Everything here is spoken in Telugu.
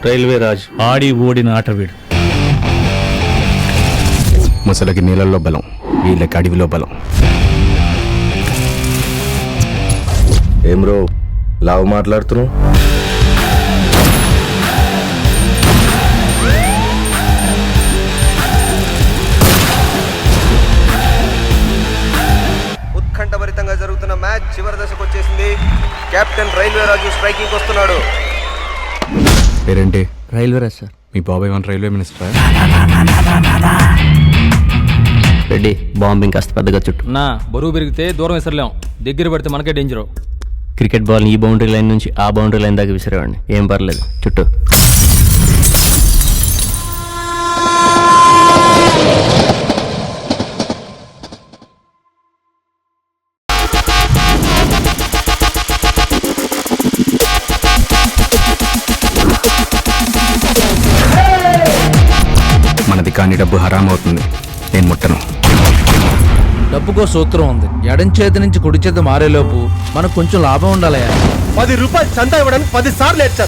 రైల్వే రాజు ఆడి ఓడిన ఆట వీడు. ముసలకి నీళ్ళల్లో బలం, వీళ్ళకి అడవిలో బలం. ఏం రో లావు మాట్లాడుతున్నావు? ఉత్కంఠభరితంగా జరుగుతున్న మ్యాచ్ చివరి దశకు వచ్చేసింది. కెప్టెన్ రైల్వే రాజు స్ట్రైకింగ్ వస్తున్నాడు. పేరేంటి? రైల్వే రాజు సార్. మీ బాబాయ్ one railway minister. Reddy bombing కాస్త పెద్దగా చుట్టూ. నా బరువు పెరిగితే దూరం విసరలేం, దగ్గర పడితే మనకే డేంజరు. క్రికెట్ బాల్ ఈ బౌండరీ లైన్ నుంచి ఆ బౌండరీ లైన్ దాకా విసిరేవాడిని, ఏం పర్లేదు చుట్టూ. మనది కాని డబ్బు హరాం అవుతుంది, నేను ముట్టను. డబ్బుకో సూత్రం ఉంది. ఎడం చేతి నుంచి కుడి చేతి మారేలోపు మనకు కొంచెం లాభం ఉండాలయా. 10 రూపాయలు చందా ఇవ్వడానికి 10 సార్లు ఏడ్చారు.